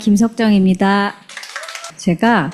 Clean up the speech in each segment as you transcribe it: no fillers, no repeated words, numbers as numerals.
김석정입니다. 제가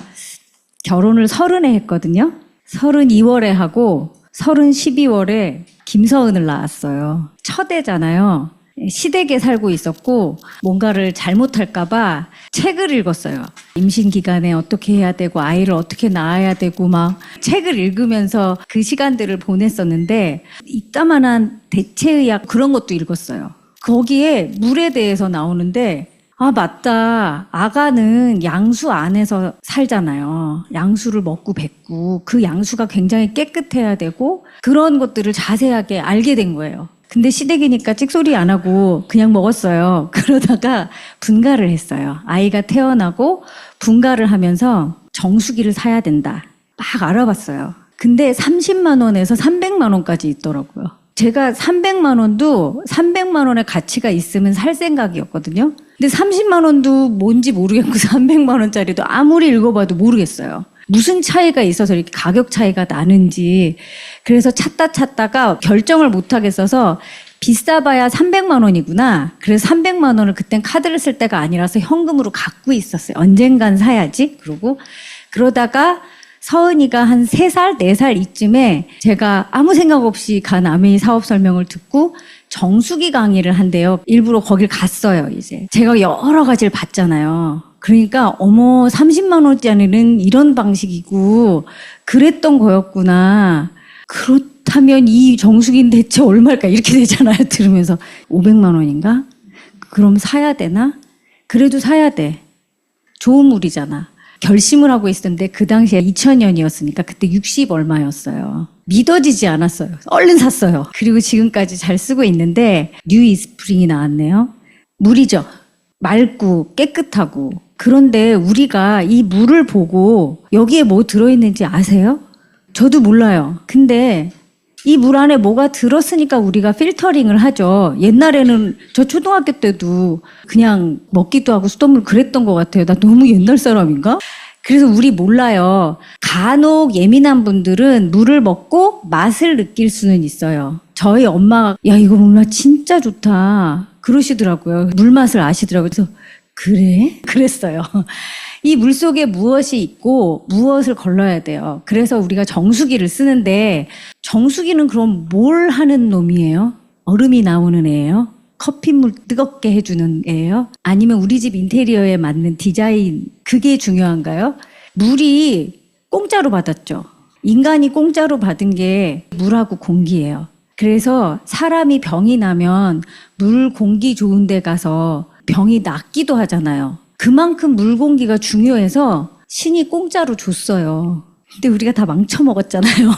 결혼을 30에 했거든요. 32월에 하고 12월에 김서은을 낳았어요. 첫 애잖아요. 시댁에 살고 있었고 뭔가를 잘못할까봐 책을 읽었어요. 임신 기간에 어떻게 해야 되고 아이를 어떻게 낳아야 되고 막 책을 읽으면서 그 시간들을 보냈었는데 이따만한 대체의학 그런 것도 읽었어요. 거기에 물에 대해서 나오는데 아 맞다. 아가는 양수 안에서 살잖아요. 양수를 먹고 뱉고 그 양수가 굉장히 깨끗해야 되고 그런 것들을 자세하게 알게 된 거예요. 근데 시댁이니까 찍소리 안 하고 그냥 먹었어요. 그러다가 분가를 했어요. 아이가 태어나고 분가를 하면서 정수기를 사야 된다. 막 알아봤어요. 근데 30만 원에서 300만 원까지 있더라고요. 제가 300만 원도 300만 원의 가치가 있으면 살 생각이었거든요. 근데 30만 원도 뭔지 모르겠고 300만 원짜리도 아무리 읽어봐도 모르겠어요. 무슨 차이가 있어서 이렇게 가격 차이가 나는지. 그래서 찾다가 결정을 못 하겠어서 비싸봐야 300만 원이구나. 그래서 300만 원을 그땐 카드를 쓸 때가 아니라서 현금으로 갖고 있었어요. 언젠간 사야지. 그러다가 서은이가 한 3살, 4살 이쯤에 제가 아무 생각 없이 간 아메이 사업 설명을 듣고 정수기 강의를 한대요. 일부러 거길 갔어요, 이제. 제가 여러 가지를 봤잖아요. 그러니까 어머 30만 원짜리는 이런 방식이고 그랬던 거였구나. 그렇다면 이 정수기는 대체 얼마일까 이렇게 되잖아요. 들으면서 500만 원인가? 그럼 사야 되나? 그래도 사야 돼. 좋은 물이잖아. 결심을 하고 있었는데 그 당시에 2000년이었으니까 그때 60 얼마였어요. 믿어지지 않았어요. 얼른 샀어요. 그리고 지금까지 잘 쓰고 있는데 뉴 이스프링이 나왔네요. 물이죠. 맑고 깨끗하고. 그런데 우리가 이 물을 보고 여기에 뭐 들어있는지 아세요? 저도 몰라요. 근데 이 물 안에 뭐가 들었으니까 우리가 필터링을 하죠. 옛날에는 저 초등학교 때도 그냥 먹기도 하고 수돗물 그랬던 것 같아요. 나 너무 옛날 사람인가? 그래서 우리 몰라요. 간혹 예민한 분들은 물을 먹고 맛을 느낄 수는 있어요. 저희 엄마가 야 이거 몰라 진짜 좋다 그러시더라고요. 물맛을 아시더라고요. 그래서 그래? 그랬어요. 이 물속에 무엇이 있고 무엇을 걸러야 돼요. 그래서 우리가 정수기를 쓰는데 정수기는 그럼 뭘 하는 놈이에요? 얼음이 나오는 애예요? 커피물 뜨겁게 해주는 애예요? 아니면 우리 집 인테리어에 맞는 디자인 그게 중요한가요? 물이 공짜로 받았죠. 인간이 공짜로 받은 게 물하고 공기예요. 그래서 사람이 병이 나면 물 공기 좋은 데 가서 병이 낫기도 하잖아요. 그만큼 물 공기가 중요해서 신이 공짜로 줬어요. 근데 우리가 다 망쳐먹었잖아요.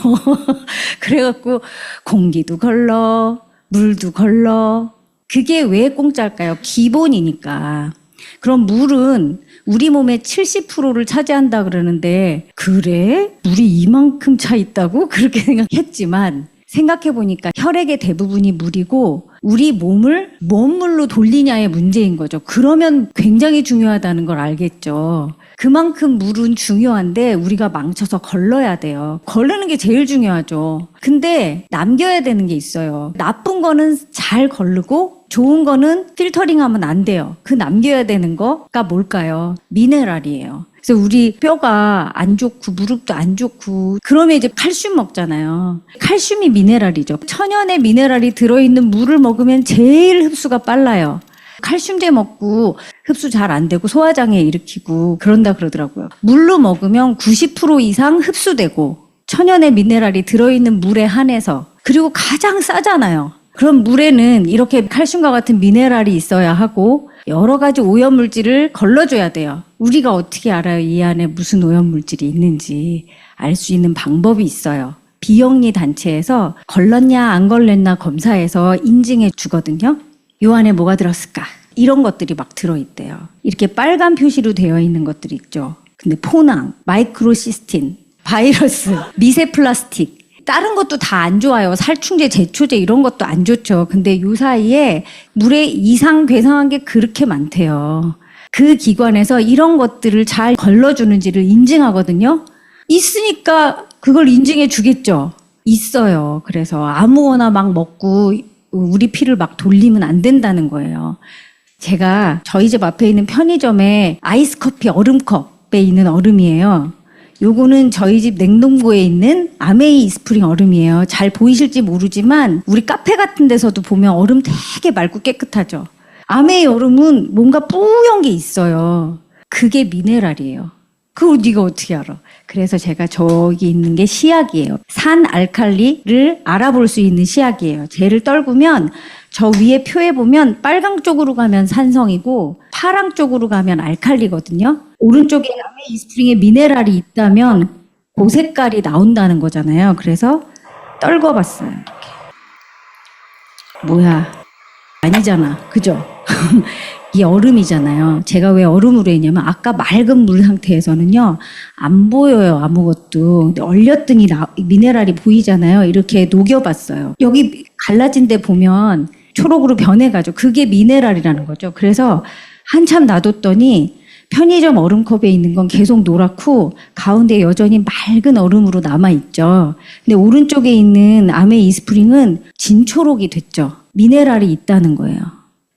그래갖고 공기도 걸러, 물도 걸러. 그게 왜 공짜일까요? 기본이니까. 그럼 물은 우리 몸의 70%를 차지한다 그러는데 그래? 물이 이만큼 차 있다고? 그렇게 생각했지만 생각해보니까 혈액의 대부분이 물이고 우리 몸을 뭔 물로 돌리냐의 문제인 거죠. 그러면 굉장히 중요하다는 걸 알겠죠. 그만큼 물은 중요한데 우리가 망쳐서 걸러야 돼요. 걸르는 게 제일 중요하죠. 근데 남겨야 되는 게 있어요. 나쁜 거는 잘 걸르고 좋은 거는 필터링하면 안 돼요. 그 남겨야 되는 거가 뭘까요? 미네랄이에요. 그래서 우리 뼈가 안 좋고 무릎도 안 좋고 그러면 이제 칼슘 먹잖아요. 칼슘이 미네랄이죠. 천연의 미네랄이 들어있는 물을 먹으면 제일 흡수가 빨라요. 칼슘제 먹고 흡수 잘 안 되고 소화장애 일으키고 그런다 그러더라고요. 물로 먹으면 90% 이상 흡수되고 천연의 미네랄이 들어있는 물에 한해서 그리고 가장 싸잖아요. 그럼 물에는 이렇게 칼슘과 같은 미네랄이 있어야 하고 여러 가지 오염물질을 걸러줘야 돼요. 우리가 어떻게 알아요? 이 안에 무슨 오염물질이 있는지 알 수 있는 방법이 있어요. 비영리 단체에서 걸렀냐 안 걸렸나 검사해서 인증해 주거든요. 요 안에 뭐가 들었을까? 이런 것들이 막 들어있대요. 이렇게 빨간 표시로 되어 있는 것들이 있죠. 근데 포낭, 마이크로시스틴, 바이러스, 미세 플라스틱 다른 것도 다 안 좋아요. 살충제, 제초제 이런 것도 안 좋죠. 근데 요 사이에 물에 이상 괴상한 게 그렇게 많대요. 그 기관에서 이런 것들을 잘 걸러주는지를 인증하거든요. 있으니까 그걸 인증해 주겠죠. 있어요. 그래서 아무거나 막 먹고 우리 피를 막 돌리면 안 된다는 거예요. 제가 저희 집 앞에 있는 편의점에 아이스커피 얼음컵에 있는 얼음이에요. 요거는 저희 집 냉동고에 있는 아메이 스프링 얼음이에요. 잘 보이실지 모르지만 우리 카페 같은 데서도 보면 얼음 되게 맑고 깨끗하죠. 아메이 얼음은 뭔가 뿌연 게 있어요. 그게 미네랄이에요. 그걸 네가 어떻게 알아? 그래서 제가 저기 있는 게 시약이에요. 산 알칼리를 알아볼 수 있는 시약이에요. 쟤를 떨구면 저 위에 표에 보면 빨강 쪽으로 가면 산성이고 파랑 쪽으로 가면 알칼리거든요. 오른쪽에 아메이 스프링에 미네랄이 있다면 그 색깔이 나온다는 거잖아요. 그래서 떨궈봤어요. 이렇게. 뭐야? 아니잖아. 그죠? 이 얼음이잖아요. 제가 왜 얼음으로 했냐면 아까 맑은 물 상태에서는요. 안 보여요. 아무것도. 근데 얼렸더니 미네랄이 보이잖아요. 이렇게 녹여봤어요. 여기 갈라진 데 보면 초록으로 변해가죠. 그게 미네랄이라는 거죠. 그래서 한참 놔뒀더니 편의점 얼음컵에 있는 건 계속 노랗고 가운데 여전히 맑은 얼음으로 남아있죠. 근데 오른쪽에 있는 아메이 스프링은 진초록이 됐죠. 미네랄이 있다는 거예요.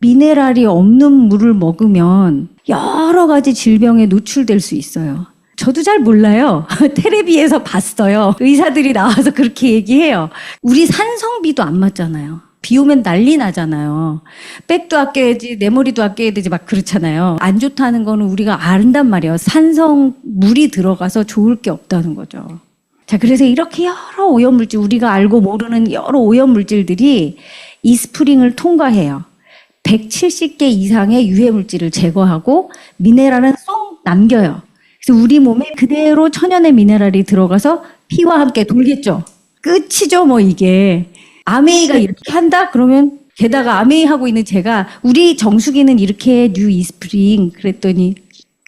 미네랄이 없는 물을 먹으면 여러 가지 질병에 노출될 수 있어요. 저도 잘 몰라요. 텔레비에서 봤어요. 의사들이 나와서 그렇게 얘기해요. 우리 산성비도 안 맞잖아요. 비 오면 난리 나잖아요. 백도 아껴야지, 내 머리도 아껴야 되지 막 그렇잖아요. 안 좋다는 거는 우리가 안단 말이에요. 산성 물이 들어가서 좋을 게 없다는 거죠. 자, 그래서 이렇게 여러 오염물질, 우리가 알고 모르는 여러 오염물질들이 이 스프링을 통과해요. 170개 이상의 유해물질을 제거하고 미네랄은 쏙 남겨요. 그래서 우리 몸에 그대로 천연의 미네랄이 들어가서 피와 함께 돌겠죠. 끝이죠, 뭐 이게. 아메이가 이렇게 한다? 그러면 게다가 아메이 하고 있는 제가 우리 정수기는 이렇게 뉴 이스프링 그랬더니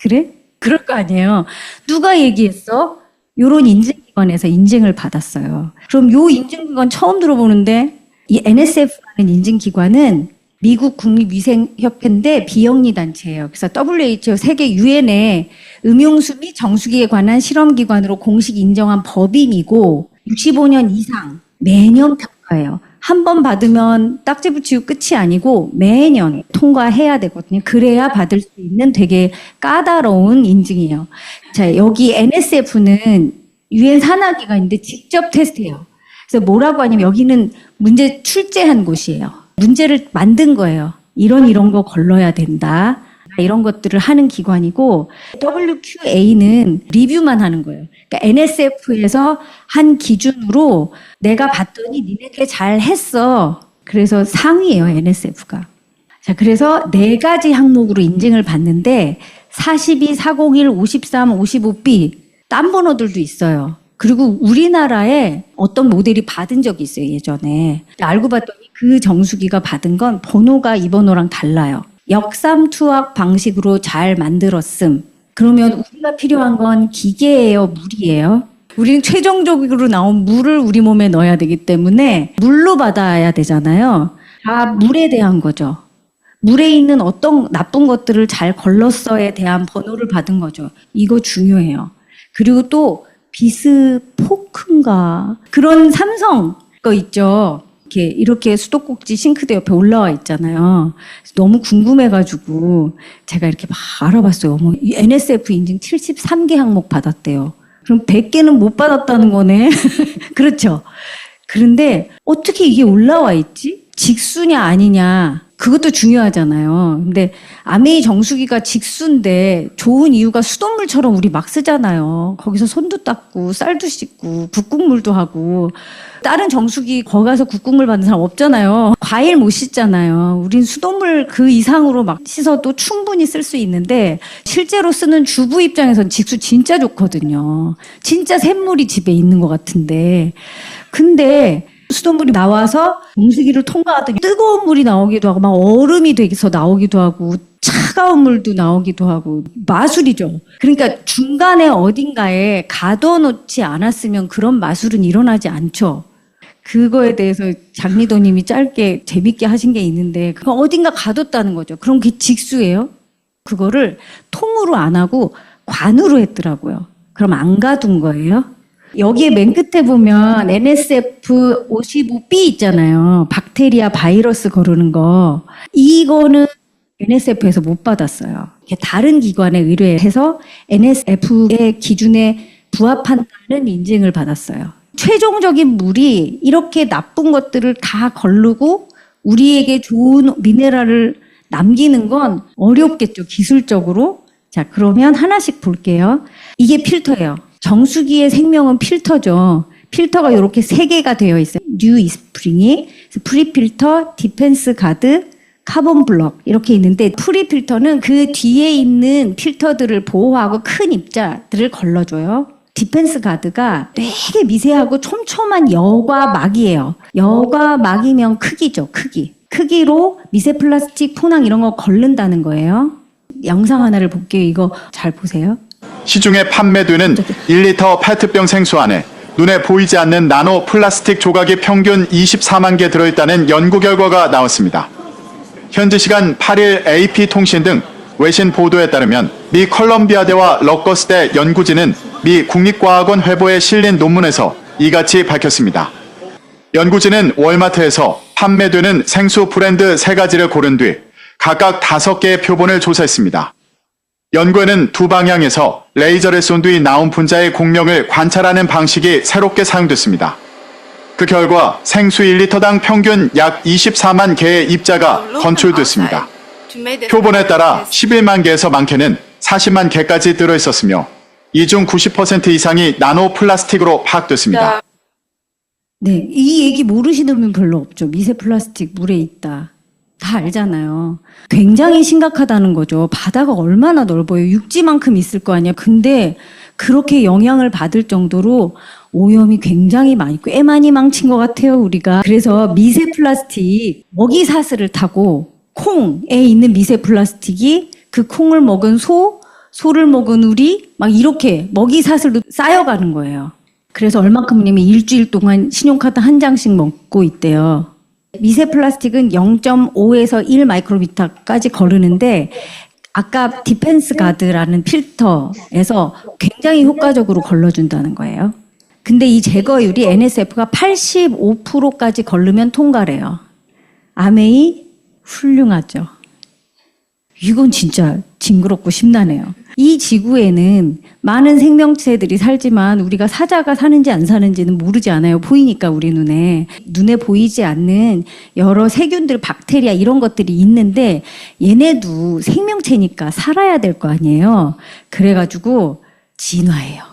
그래? 그럴 거 아니에요. 누가 얘기했어? 요런 인증기관에서 인증을 받았어요. 그럼 요 인증기관 처음 들어보는데 이 NSF라는 인증기관은 미국 국립위생협회인데 비영리 단체예요. 그래서 WHO 세계 유엔의 음용수 및 정수기에 관한 실험기관으로 공식 인정한 법인이고 65년 이상 매년 평가해요. 한 번 받으면 딱지 붙이고 끝이 아니고 매년 통과해야 되거든요. 그래야 받을 수 있는 되게 까다로운 인증이에요. 자, 여기 NSF는 유엔 산하기관인데 직접 테스트해요. 그래서 뭐라고 하냐면 여기는 문제 출제한 곳이에요. 문제를 만든 거예요. 이런 거 걸러야 된다. 이런 것들을 하는 기관이고 WQA는 리뷰만 하는 거예요. 그러니까 NSF에서 한 기준으로 내가 봤더니 니네들 잘 했어. 그래서 상위예요, NSF가. 자, 그래서 4가지 항목으로 인증을 받는데 42, 401, 53, 55B 딴 번호들도 있어요. 그리고 우리나라에 어떤 모델이 받은 적이 있어요, 예전에. 알고 봤더니 그 정수기가 받은 건 번호가 이 번호랑 달라요. 역삼투압 방식으로 잘 만들었음. 그러면 우리가 필요한 건 기계예요, 물이에요? 우리는 최종적으로 나온 물을 우리 몸에 넣어야 되기 때문에 물로 받아야 되잖아요. 다 물에 대한 거죠. 물에 있는 어떤 나쁜 것들을 잘 걸렀어에 대한 번호를 받은 거죠. 이거 중요해요. 그리고 또 비스포크인가 그런 삼성 거 있죠. 이렇게 수도꼭지 싱크대 옆에 올라와 있잖아요. 너무 궁금해가지고 제가 이렇게 막 알아봤어요. 어머, NSF 인증 73개 항목 받았대요. 그럼 100개는 못 받았다는 거네. 그렇죠. 그런데 어떻게 이게 올라와 있지? 직수냐 아니냐 그것도 중요하잖아요. 근데 아메이 정수기가 직수인데 좋은 이유가 수돗물처럼 우리 막 쓰잖아요. 거기서 손도 닦고 쌀도 씻고 국국물도 하고 다른 정수기 거기 가서 국국물 받는 사람 없잖아요. 과일 못 씻잖아요. 우린 수돗물 그 이상으로 막 씻어도 충분히 쓸 수 있는데 실제로 쓰는 주부 입장에선 직수 진짜 좋거든요. 진짜 샘물이 집에 있는 것 같은데 근데 수돗물이 나와서 정수기를 통과하더니 뜨거운 물이 나오기도 하고 막 얼음이 돼서 나오기도 하고 차가운 물도 나오기도 하고 마술이죠. 그러니까 중간에 어딘가에 가둬놓지 않았으면 그런 마술은 일어나지 않죠. 그거에 대해서 장리도님이 짧게 재밌게 하신 게 있는데 그거 어딘가 가뒀다는 거죠. 그럼 그게 직수예요? 그거를 통으로 안 하고 관으로 했더라고요. 그럼 안 가둔 거예요? 여기에 맨 끝에 보면 NSF55B 있잖아요. 박테리아 바이러스 거르는 거. 이거는 NSF에서 못 받았어요. 다른 기관에 의뢰해서 NSF의 기준에 부합한다는 인증을 받았어요. 최종적인 물이 이렇게 나쁜 것들을 다 거르고 우리에게 좋은 미네랄을 남기는 건 어렵겠죠, 기술적으로. 자, 그러면 하나씩 볼게요. 이게 필터예요. 정수기의 생명은 필터죠. 필터가 이렇게 3개가 되어 있어요. 뉴 이스프링이 프리필터, 디펜스 가드, 카본 블럭 이렇게 있는데 프리필터는 그 뒤에 있는 필터들을 보호하고 큰 입자들을 걸러줘요. 디펜스 가드가 되게 미세하고 촘촘한 여과 막이에요. 여과 막이면 크기죠, 크기. 크기로 미세 플라스틱, 포낭 이런 거 걸른다는 거예요. 영상 하나를 볼게요. 이거 잘 보세요. 시중에 판매되는 1리터 페트병 생수 안에 눈에 보이지 않는 나노 플라스틱 조각이 평균 24만 개 들어있다는 연구 결과가 나왔습니다. 현지 시간 8일 AP통신 등 외신 보도에 따르면 미 컬럼비아대와 러커스대 연구진은 미 국립과학원 회보에 실린 논문에서 이같이 밝혔습니다. 연구진은 월마트에서 판매되는 생수 브랜드 3가지를 고른 뒤 각각 5개의 표본을 조사했습니다. 연구에는 두 방향에서 레이저를 쏜 뒤 나온 분자의 공명을 관찰하는 방식이 새롭게 사용됐습니다. 그 결과 생수 1리터당 평균 약 24만 개의 입자가 검출됐습니다. 표본에 따라 11만 개에서 많게는 40만 개까지 들어있었으며 이 중 90% 이상이 나노 플라스틱으로 파악됐습니다. 네, 이 얘기 모르시는 분 별로 없죠. 미세 플라스틱 물에 있다. 다 알잖아요. 굉장히 심각하다는 거죠. 바다가 얼마나 넓어요. 육지만큼 있을 거 아니야. 근데 그렇게 영향을 받을 정도로 오염이 굉장히 많이 있고 애 많이 망친 것 같아요, 우리가. 그래서 미세 플라스틱 먹이 사슬을 타고 콩에 있는 미세 플라스틱이 그 콩을 먹은 소를 먹은 우리 막 이렇게 먹이 사슬도 쌓여가는 거예요. 그래서 얼마큼이냐면 일주일 동안 신용카드 한 장씩 먹고 있대요. 미세 플라스틱은 0.5에서 1 마이크로미터까지 거르는데 아까 디펜스 가드라는 필터에서 굉장히 효과적으로 걸러준다는 거예요. 근데 이 제거율이 NSF가 85%까지 거르면 통과래요. 아메이 훌륭하죠. 이건 진짜 징그럽고 심란해요. 이 지구에는 많은 생명체들이 살지만 우리가 사자가 사는지 안 사는지는 모르지 않아요. 보이니까 우리 눈에 보이지 않는 여러 세균들, 박테리아 이런 것들이 있는데 얘네도 생명체니까 살아야 될 거 아니에요. 그래가지고 진화해요.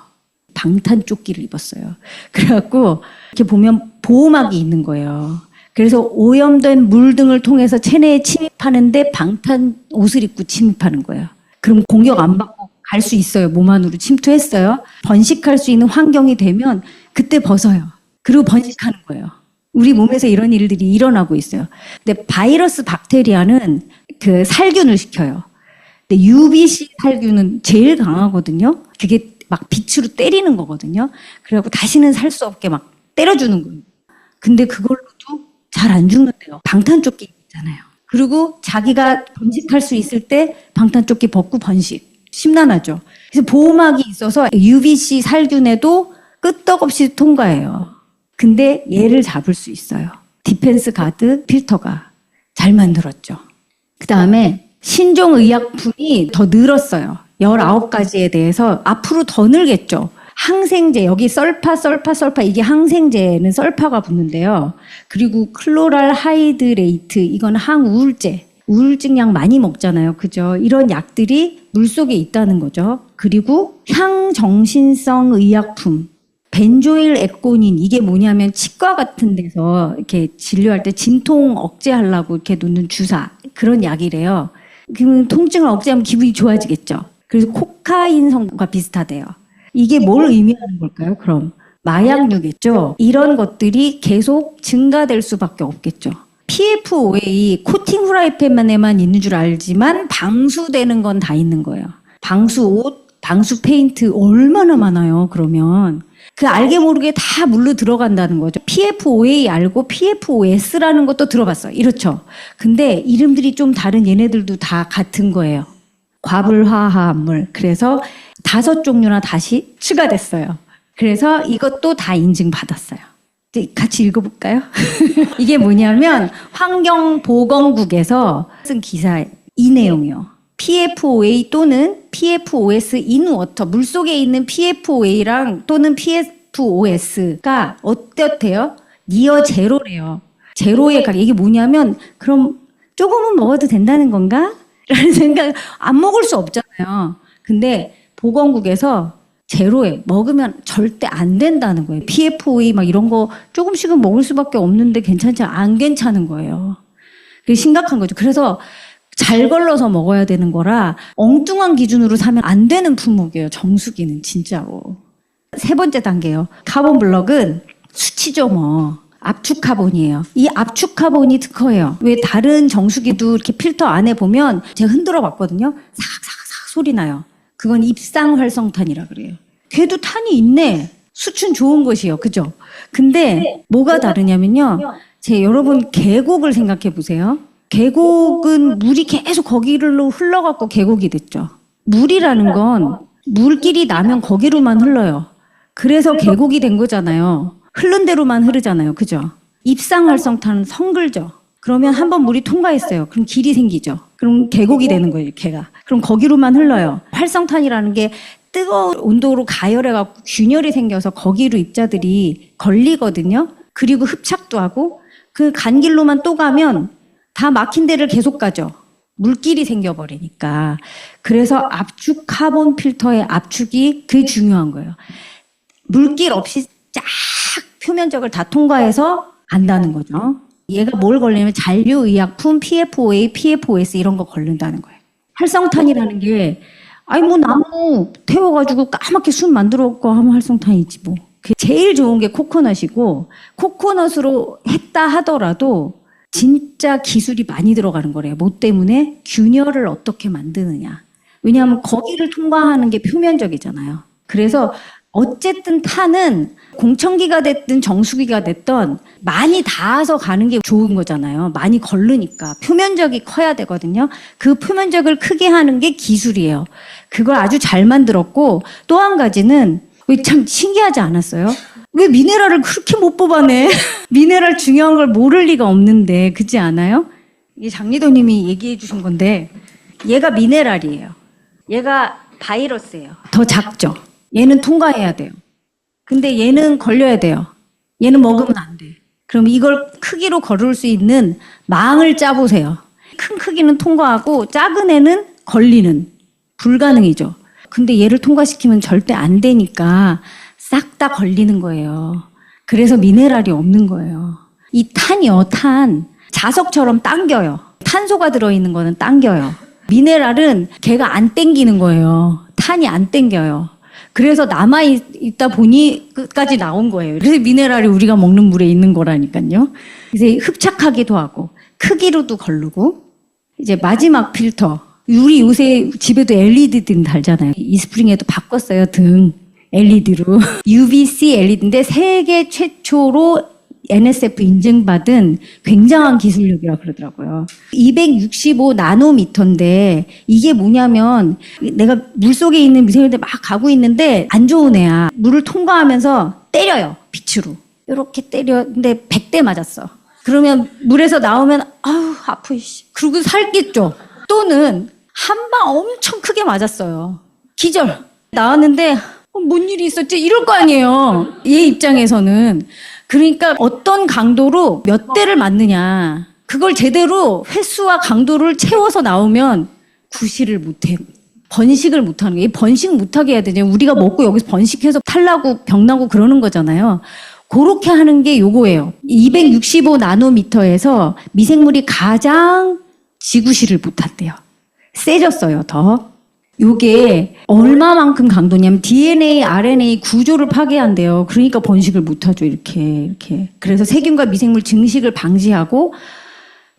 방탄조끼를 입었어요. 그래갖고 이렇게 보면 보호막이 있는 거예요. 그래서 오염된 물 등을 통해서 체내에 침입하는데 방탄 옷을 입고 침입하는 거예요. 그럼 공격 안 받고 갈 수 있어요. 몸 안으로 침투했어요. 번식할 수 있는 환경이 되면 그때 벗어요. 그리고 번식하는 거예요. 우리 몸에서 이런 일들이 일어나고 있어요. 근데 바이러스 박테리아는 그 살균을 시켜요. 근데 UVC 살균은 제일 강하거든요. 그게 막 빛으로 때리는 거거든요. 그래갖고 다시는 살 수 없게 막 때려주는 거예요. 근데 그걸로도 잘 안 죽는데요. 방탄조끼 있잖아요. 그리고 자기가 번식할 수 있을 때 방탄조끼 벗고 번식. 심란하죠. 그래서 보호막이 있어서 UVC 살균에도 끄떡없이 통과해요. 근데 얘를 잡을 수 있어요. 디펜스 가드 필터가 잘 만들었죠. 그 다음에 신종의약품이 더 늘었어요. 19가지에 대해서 앞으로 더 늘겠죠. 항생제, 여기 설파 이게 항생제는 설파가 붙는데요. 그리고 클로랄 하이드레이트, 이건 항우울제. 우울증 약 많이 먹잖아요. 그죠? 이런 약들이 물속에 있다는 거죠. 그리고 향정신성 의약품. 벤조일 에코닌, 이게 뭐냐면 치과 같은 데서 이렇게 진료할 때 진통 억제하려고 이렇게 놓는 주사. 그런 약이래요. 그러면 통증을 억제하면 기분이 좋아지겠죠. 그래서 코카인성과 비슷하대요. 이게 뭘 의미하는 걸까요? 그럼 마약류겠죠. 이런 것들이 계속 증가될 수밖에 없겠죠. PFOA 코팅 후라이팬만에만 있는 줄 알지만 방수되는 건 다 있는 거예요. 방수 옷, 방수 페인트 얼마나 많아요. 그러면 그 알게 모르게 다 물로 들어간다는 거죠. PFOA 알고 PFOS라는 것도 들어봤어요. 이렇죠. 근데 이름들이 좀 다른 얘네들도 다 같은 거예요. 과불화합물. 그래서 5종류나 다시 추가됐어요. 그래서 이것도 다 인증받았어요. 이제 같이 읽어볼까요? 이게 뭐냐면 환경보건국에서 쓴 기사예요. 이 내용이요. PFOA 또는 PFOS in water, 물속에 있는 PFOA랑 또는 PFOS가 어떻대요? 니어 제로래요. 제로에 가. 이게 뭐냐면 그럼 조금은 먹어도 된다는 건가? 라는 생각, 안 먹을 수 없잖아요. 근데 보건국에서 제로에 먹으면 절대 안 된다는 거예요. PFOA 막 이런 거 조금씩은 먹을 수밖에 없는데 안 괜찮은 거예요. 그게 심각한 거죠. 그래서 잘 걸러서 먹어야 되는 거라 엉뚱한 기준으로 사면 안 되는 품목이에요. 정수기는 진짜로. 세 번째 단계요. 카본 블럭은 수치죠 뭐. 압축 카본이에요. 이 압축 카본이 특허예요. 왜 다른 정수기도 이렇게 필터 안에 보면 제가 흔들어 봤거든요. 사각사각사각 소리 나요. 그건 입상 활성탄이라 그래요. 걔도 탄이 있네. 수춘 좋은 것이요. 그죠? 근데 뭐가 다르냐면요. 여러분 계곡을 생각해 보세요. 계곡은 물이 계속 거기로 흘러갖고 계곡이 됐죠. 물이라는 건 물길이 나면 거기로만 흘러요. 그래서 계곡이 된 거잖아요. 흐른 대로만 흐르잖아요. 그죠? 입상 활성탄은 성글죠. 그러면 한번 물이 통과했어요. 그럼 길이 생기죠. 그럼 계곡이 되는 거예요, 걔가. 그럼 거기로만 흘러요. 활성탄이라는 게 뜨거운 온도로 가열해갖고 균열이 생겨서 거기로 입자들이 걸리거든요. 그리고 흡착도 하고 그 간 길로만 또 가면 다 막힌 데를 계속 가죠. 물길이 생겨버리니까. 그래서 압축 카본 필터의 압축이 그게 중요한 거예요. 물길 없이 쫙 표면적을 다 통과해서 안다는 거죠. 얘가 뭘 걸리냐면 잔류의약품, PFOA, PFOS 이런 거 걸린다는 거예요. 활성탄이라는 게 뭐 나무 태워가지고 까맣게 숯 만들었고 하면 활성탄이지 뭐. 그 제일 좋은 게 코코넛이고 코코넛으로 했다 하더라도 진짜 기술이 많이 들어가는 거래요. 뭐 때문에? 균열을 어떻게 만드느냐. 왜냐하면 거기를 통과하는 게 표면적이잖아요. 그래서 어쨌든 탄은 공청기가 됐든 정수기가 됐든 많이 닿아서 가는 게 좋은 거잖아요. 많이 걸르니까. 표면적이 커야 되거든요. 그 표면적을 크게 하는 게 기술이에요. 그걸 아주 잘 만들었고 또 한 가지는 참 신기하지 않았어요? 왜 미네랄을 그렇게 못 뽑아내? 미네랄 중요한 걸 모를 리가 없는데 그렇지 않아요? 이게 장리도님이 얘기해 주신 건데 얘가 미네랄이에요. 얘가 바이러스예요. 더 작죠? 얘는 통과해야 돼요. 근데 얘는 걸려야 돼요. 얘는 먹으면 안 돼. 그럼 이걸 크기로 거를 수 있는 망을 짜보세요. 큰 크기는 통과하고 작은 애는 걸리는. 불가능이죠. 근데 얘를 통과시키면 절대 안 되니까 싹 다 걸리는 거예요. 그래서 미네랄이 없는 거예요. 이 탄이요, 탄. 자석처럼 당겨요. 탄소가 들어있는 거는 당겨요. 미네랄은 걔가 안 당기는 거예요. 탄이 안 당겨요. 그래서 남아있다 보니 끝까지 나온 거예요. 그래서 미네랄이 우리가 먹는 물에 있는 거라니까요. 그래서 흡착하기도 하고, 크기로도 거르고, 이제 마지막 필터. 우리 요새 집에도 LED등 달잖아요. 이스프링에도 바꿨어요, 등. LED로. UVC LED인데 세계 최초로 NSF 인증받은 굉장한 기술력이라 그러더라고요. 265 나노미터인데 이게 뭐냐면 내가 물속에 있는 미생물들 막 가고 있는데 안 좋은 애야. 물을 통과하면서 때려요. 빛으로. 이렇게 때렸는데 100대 맞았어. 그러면 물에서 나오면 아우 아프이씨. 그리고 살겠죠. 또는 한 방 엄청 크게 맞았어요. 기절. 나왔는데 뭔 일이 있었지? 이럴 거 아니에요. 얘 입장에서는. 그러니까 어떤 강도로 몇 대를 맞느냐. 그걸 제대로 횟수와 강도를 채워서 나오면 구실을 못해. 번식을 못하는 거예요. 번식 못하게 해야 되잖아요. 우리가 먹고 여기서 번식해서 탈나고 병나고 그러는 거잖아요. 그렇게 하는 게 요거예요. 265 나노미터에서 미생물이 가장 지구실을 못한대요. 세졌어요, 더. 요게 얼마만큼 강도냐면 DNA, RNA 구조를 파괴한대요. 그러니까 번식을 못하죠. 이렇게. 그래서 세균과 미생물 증식을 방지하고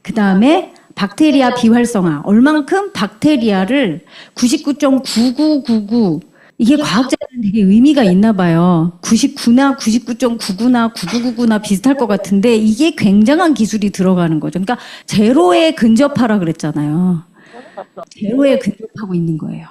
그 다음에 박테리아 비활성화. 얼만큼 박테리아를 99.9999 이게 과학자들은 되게 의미가 있나 봐요. 99나 99.99나 9999나 비슷할 것 같은데 이게 굉장한 기술이 들어가는 거죠. 그러니까 제로에 근접하라 그랬잖아요. 제로에 근접하고 있는 거예요.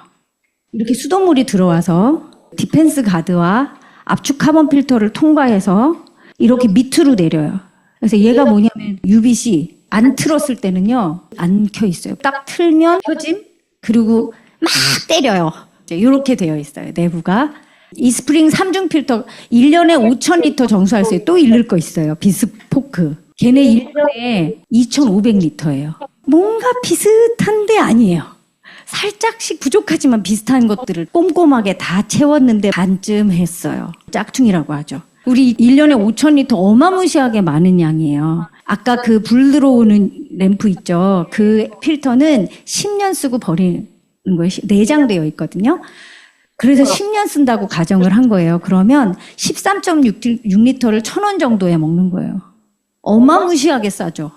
이렇게 수돗물이 들어와서 디펜스 가드와 압축 카본 필터를 통과해서 이렇게 밑으로 내려요. 그래서 얘가 뭐냐면 UBC 안 틀었을 때는요 안 켜 있어요. 딱 틀면 켜짐 그리고 막 때려요. 이렇게 되어 있어요 내부가. 이 스프링 3중 필터 1년에 5,000리터 정수할 수 있어요. 또 잃을 거 있어요. 비스포크. 걔네 1년에 2,500리터예요. 뭔가 비슷한데 아니에요. 살짝씩 부족하지만 비슷한 것들을 꼼꼼하게 다 채웠는데 반쯤 했어요. 짝퉁이라고 하죠. 우리 1년에 5,000리터 어마무시하게 많은 양이에요. 아까 그 불 들어오는 램프 있죠. 그 필터는 10년 쓰고 버리는 거예요. 내장되어 있거든요. 그래서 10년 쓴다고 가정을 한 거예요. 그러면 13.6리터를 1,000원 정도에 먹는 거예요. 어마무시하게 싸죠.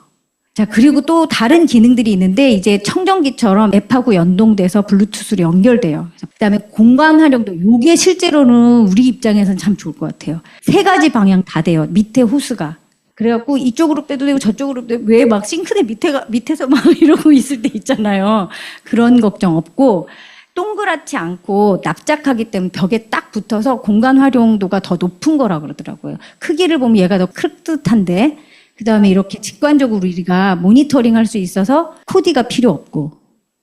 자, 그리고 또 다른 기능들이 있는데 이제 청정기처럼 앱하고 연동돼서 블루투스로 연결돼요. 그다음에 공간 활용도 이게 실제로는 우리 입장에서는 참 좋을 것 같아요. 3가지 방향 다 돼요. 밑에 호스가. 그래갖고 이쪽으로 빼도 되고 저쪽으로 빼도 되고 왜 막 싱크대 밑에서 막 이러고 있을 때 있잖아요. 그런 걱정 없고 동그랗지 않고 납작하기 때문에 벽에 딱 붙어서 공간 활용도가 더 높은 거라 그러더라고요. 크기를 보면 얘가 더 클 듯한데 그다음에 이렇게 직관적으로 우리가 모니터링 할 수 있어서 코디가 필요 없고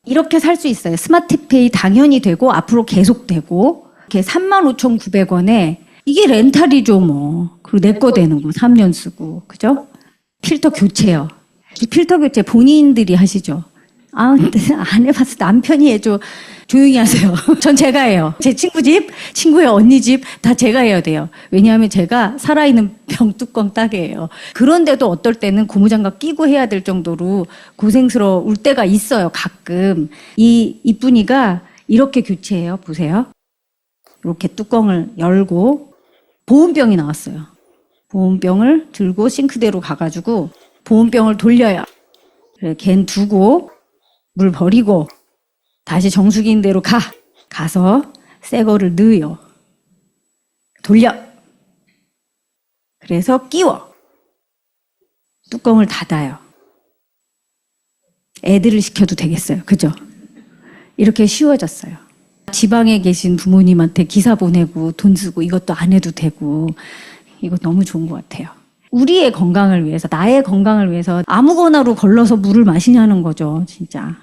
이렇게 살 수 있어요. 스마트페이 당연히 되고 앞으로 계속 되고 이렇게 35,900원에 이게 렌탈이죠 뭐. 그리고 내 거 되는 거 3년 쓰고 그죠? 필터 교체요. 이 필터 교체 본인들이 하시죠. 아, 근데 안 해봤어. 남편이 해줘. 조용히 하세요. 전 제가 해요. 제 친구 집, 친구의 언니 집 다 제가 해야 돼요. 왜냐하면 제가 살아있는 병뚜껑 따개예요. 그런데도 어떨 때는 고무장갑 끼고 해야 될 정도로 고생스러울 때가 있어요. 가끔. 이 이쁜이가 이렇게 교체해요. 보세요. 이렇게 뚜껑을 열고 보온병이 나왔어요. 보온병을 들고 싱크대로 가가지고 보온병을 돌려요. 그래, 걘 두고 물 버리고 다시 정수기인 대로 가서 새 거를 넣어요. 돌려. 그래서 끼워. 뚜껑을 닫아요. 애들을 시켜도 되겠어요. 그죠? 이렇게 쉬워졌어요. 지방에 계신 부모님한테 기사 보내고 돈 쓰고 이것도 안 해도 되고 이거 너무 좋은 것 같아요. 우리의 건강을 위해서, 나의 건강을 위해서 아무거나로 걸러서 물을 마시냐는 거죠, 진짜.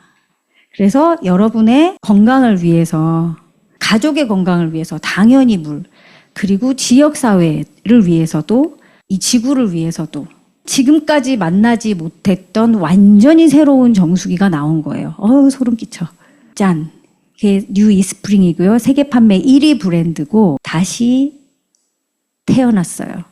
그래서 여러분의 건강을 위해서, 가족의 건강을 위해서 당연히 물, 그리고 지역사회를 위해서도, 이 지구를 위해서도 지금까지 만나지 못했던 완전히 새로운 정수기가 나온 거예요. 소름 끼쳐. 짠. 이게 뉴 이스프링이고요. 세계 판매 1위 브랜드고 다시 태어났어요.